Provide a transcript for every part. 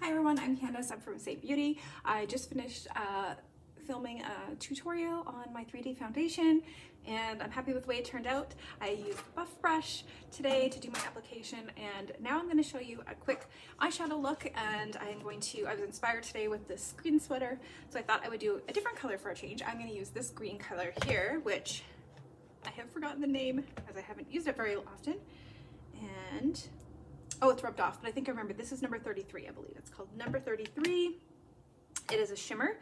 Hi everyone, I'm Candace. I'm from Safe Beauty. I just finished filming a tutorial on my 3D foundation and I'm happy with the way it turned out. I used a buff brush today to do my application, and now I'm going to show you a quick eyeshadow look. And I was inspired today with this green sweater, so I thought I would do a different color for a change. I'm going to use this green color here, which I have forgotten the name as I haven't used it very often. And oh, it's rubbed off, but I think I remember. This is number 33, I believe. It's called number 33. It is a shimmer.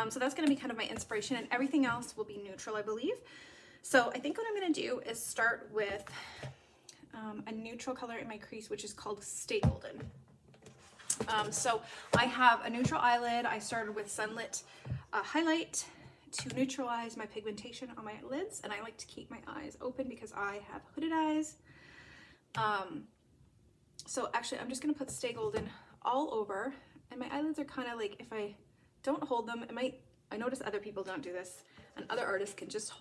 So that's going to be kind of my inspiration, and everything else will be neutral, I believe. So I think what I'm going to do is start with a neutral color in my crease, which is called Stay Golden. So I have a neutral eyelid. I started with Sunlit highlight to neutralize my pigmentation on my lids, and I like to keep my eyes open because I have hooded eyes. So actually I'm just going to put Stay Golden all over, and my eyelids are kind of like, if I don't hold them, I notice other people don't do this, and other artists can just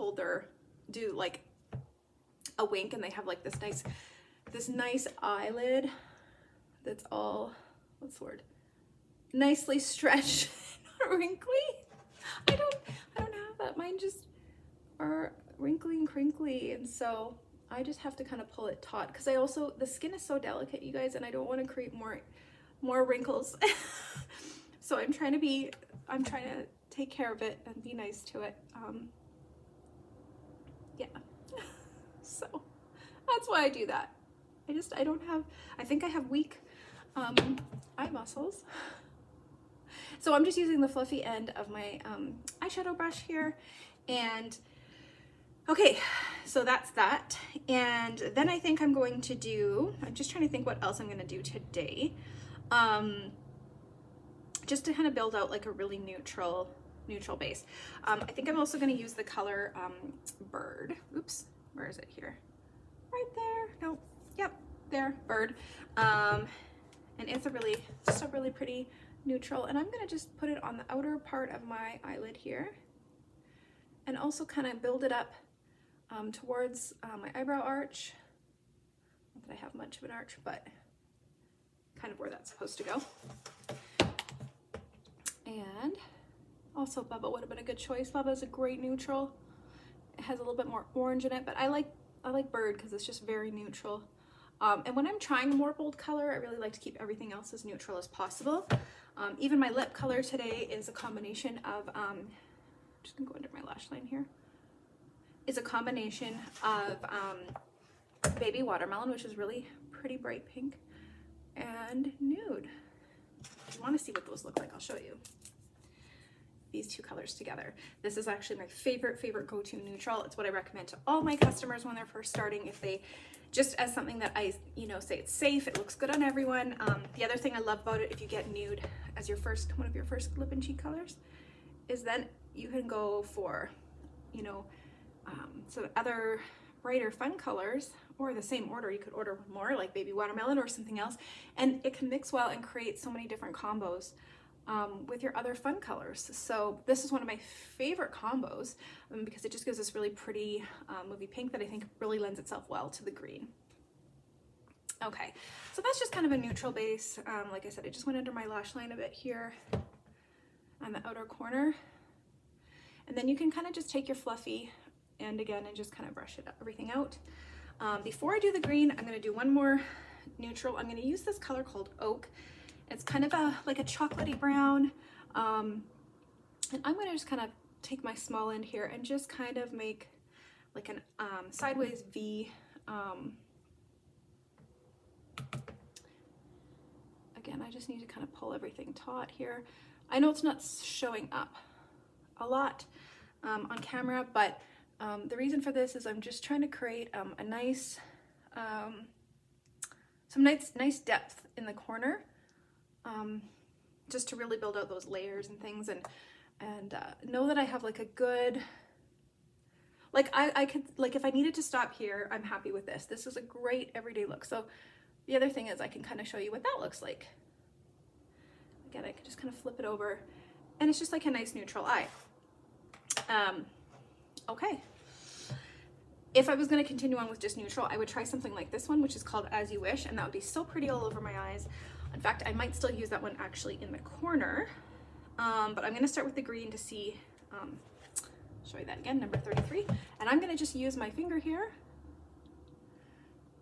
do like a wink, and they have like this nice eyelid that's all, what's the word? Nicely stretched, not wrinkly. I don't have that. Mine just are wrinkly and crinkly, and so I just have to kind of pull it taut because the skin is so delicate, you guys, and I don't want to create more wrinkles. So I'm trying to take care of it and be nice to it. Yeah. So that's why I do that. I think I have weak eye muscles. So I'm just using the fluffy end of my eyeshadow brush here, and okay, so that's that. And then I think I'm just trying to think what else I'm going to do today. Just to kind of build out like a really neutral base. I think I'm also going to use the color Bird. Oops, where is it here? Right there. No, yep, there, Bird. And it's just a really pretty neutral, and I'm going to just put it on the outer part of my eyelid here, and also kind of build it up towards my eyebrow arch. Not that I have much of an arch, but kind of where that's supposed to go. And also Bubba would have been a good choice. Bubba is a great neutral. It has a little bit more orange in it, but I like Bird because it's just very neutral. And when I'm trying a more bold color, I really like to keep everything else as neutral as possible. Even my lip color today is a combination of, just gonna go under my lash line here, is a combination of Baby Watermelon, which is really pretty bright pink, and Nude. If you want to see what those look like, I'll show you. These two colors together. This is actually my favorite go-to neutral. It's what I recommend to all my customers when they're first starting, if they, just as something that I, say it's safe, it looks good on everyone. The other thing I love about it, if you get Nude as one of your first lip and cheek colors, is then you can go for, some other brighter fun colors, or the same order. You could order more, like Baby Watermelon or something else, and it can mix well and create so many different combos with your other fun colors. So this is one of my favorite combos because it just gives this really pretty movie pink that I think really lends itself well to the green. Okay, so that's just kind of a neutral base. Like I said, I just went under my lash line a bit here on the outer corner, and then you can kind of just take your fluffy end again and just kind of brush everything out. Before I do the green, I'm going to do one more neutral. I'm going to use this color called Oak. It's kind of like a chocolatey brown, and I'm going to just kind of take my small end here and just kind of make like an sideways V. Again, I just need to kind of pull everything taut here. I know it's not showing up a lot on camera, but the reason for this is I'm just trying to create a nice, some nice depth in the corner, just to really build out those layers and things, and know that I have like a good, like I could, like if I needed to stop here, I'm happy with this. This is a great everyday look. So the other thing is I can kind of show you what that looks like. Again, I can just kind of flip it over, and it's just like a nice neutral eye. Okay. If I was going to continue on with just neutral, I would try something like this one, which is called As You Wish, and that would be so pretty all over my eyes. In fact, I might still use that one actually in the corner, but I'm going to start with the green to see, show you that again, number 33, and I'm going to just use my finger here,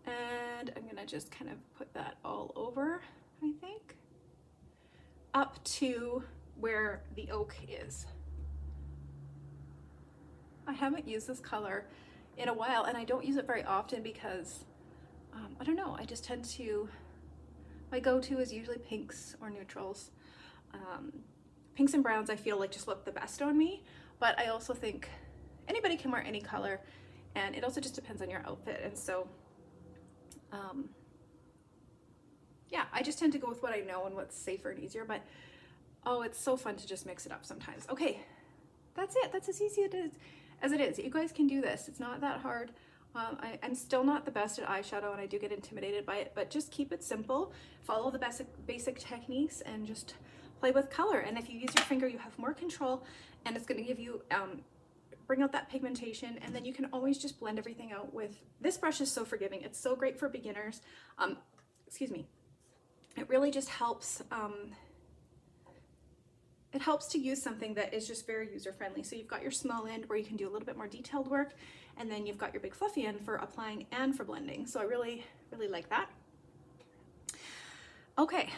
and I'm going to just kind of put that all over, I think, up to where the oak is. I haven't used this color in a while, and I don't use it very often because I don't know, I just tend to, my go-to is usually pinks or neutrals. Pinks and browns I feel like just look the best on me, but I also think anybody can wear any color, and it also just depends on your outfit. And so yeah, I just tend to go with what I know and what's safer and easier, but oh, it's so fun to just mix it up sometimes. Okay, that's it. That's as easy as it is. You guys can do this. It's not that hard. I'm still not the best at eyeshadow, and I do get intimidated by it, but just keep it simple. Follow the basic techniques and just play with color. And if you use your finger, you have more control, and it's going to give you, bring out that pigmentation, and then you can always just blend everything out with, this brush is so forgiving. It's so great for beginners. Excuse me. It really just helps, it helps to use something that is just very user-friendly. So you've got your small end where you can do a little bit more detailed work, and then you've got your big fluffy end for applying and for blending. So I really, really like that. Okay,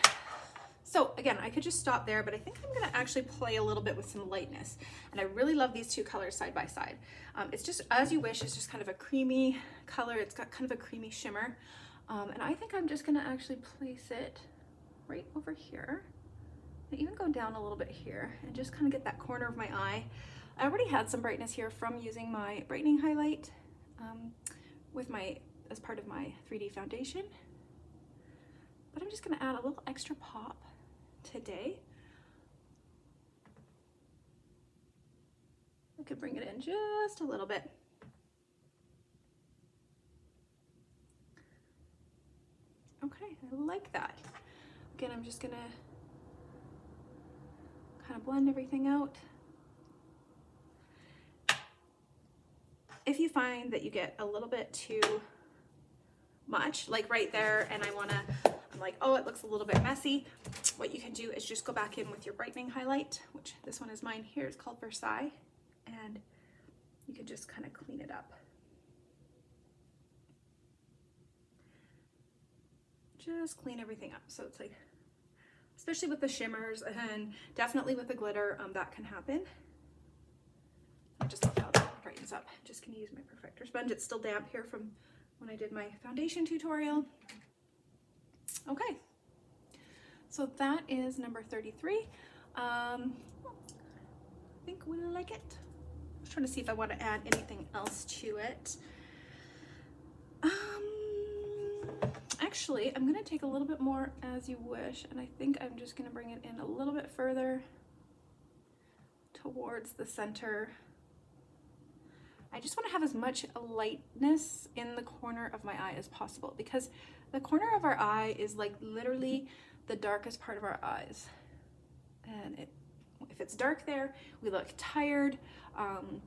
so again, I could just stop there, but I think I'm gonna actually play a little bit with some lightness. And I really love these two colors side by side. It's just As You Wish, it's just kind of a creamy color. It's got kind of a creamy shimmer. And I think I'm just gonna actually place it right over here. I even go down a little bit here and just kind of get that corner of my eye. I already had some brightness here from using my brightening highlight as part of my 3D foundation. But I'm just gonna add a little extra pop today. I could bring it in just a little bit. Okay, I like that. Again, I'm just gonna kind of blend everything out. If you find that you get a little bit too much, like right there, and I'm like, oh, it looks a little bit messy, what you can do is just go back in with your brightening highlight, which this one is mine here, it's called Versailles, and you can just kind of clean it up. Just clean everything up. So it's like, especially with the shimmers and definitely with the glitter, that can happen. I just love how that brightens up. I'm just gonna use my perfector sponge. It's still damp here from when I did my foundation tutorial. Okay, so that is number 33. I think we like it. I was trying to see if I want to add anything else to it. Actually, I'm gonna take a little bit more As You Wish, and I think I'm just gonna bring it in a little bit further towards the center. I just want to have as much lightness in the corner of my eye as possible, because the corner of our eye is like literally the darkest part of our eyes, and if it's dark there, we look tired, and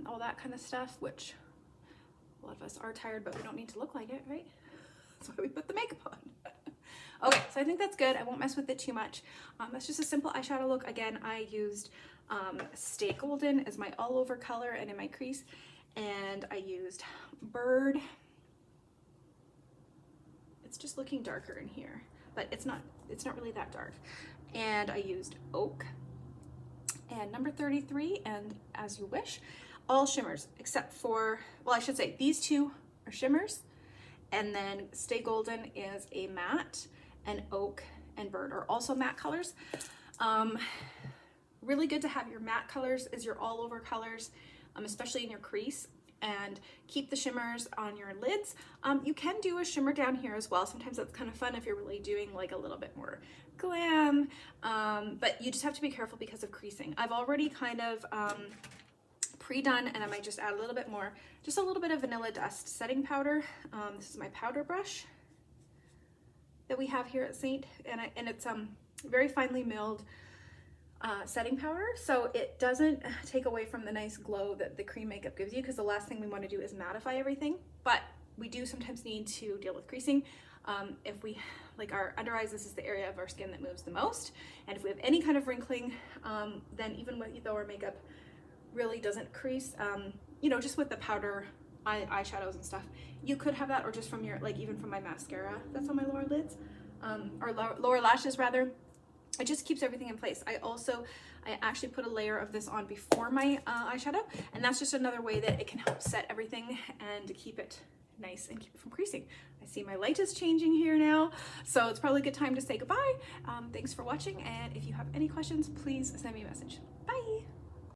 all that kind of stuff, which a lot of us are tired, but we don't need to look like it, right? That's why we put the makeup on. Okay, so I think that's good. I won't mess with it too much. That's just a simple eyeshadow look. Again, I used Stay Golden as my all over color and in my crease, and I used Bird. It's just looking darker in here, but it's not really that dark. And I used Oak and number 33 and As You Wish. All shimmers except for, well, I should say these two are shimmers, and then Stay Golden is a matte, and Oak and Bird are also matte colors. Really good to have your matte colors as your all over colors, especially in your crease, and keep the shimmers on your lids. You can do a shimmer down here as well. Sometimes that's kind of fun if you're really doing like a little bit more glam, but you just have to be careful because of creasing. I've already kind of pre-done, and I might just add a little bit more, just a little bit of Vanilla Dust setting powder. This is my powder brush that we have here at Saint, and it's very finely milled setting powder, so it doesn't take away from the nice glow that the cream makeup gives you, because the last thing we want to do is mattify everything. But we do sometimes need to deal with creasing. If we, like our under eyes, this is the area of our skin that moves the most, and if we have any kind of wrinkling, then even though our makeup really doesn't crease, you know, just with the powder eyeshadows and stuff, you could have that, or just from your, like even from my mascara that's on my lower lids, or lower lashes rather. It just keeps everything in place. I actually put a layer of this on before my eyeshadow, and that's just another way that it can help set everything and keep it nice and keep it from creasing. I see my light is changing here now, so it's probably a good time to say goodbye. Thanks for watching, and if you have any questions, please send me a message. Bye!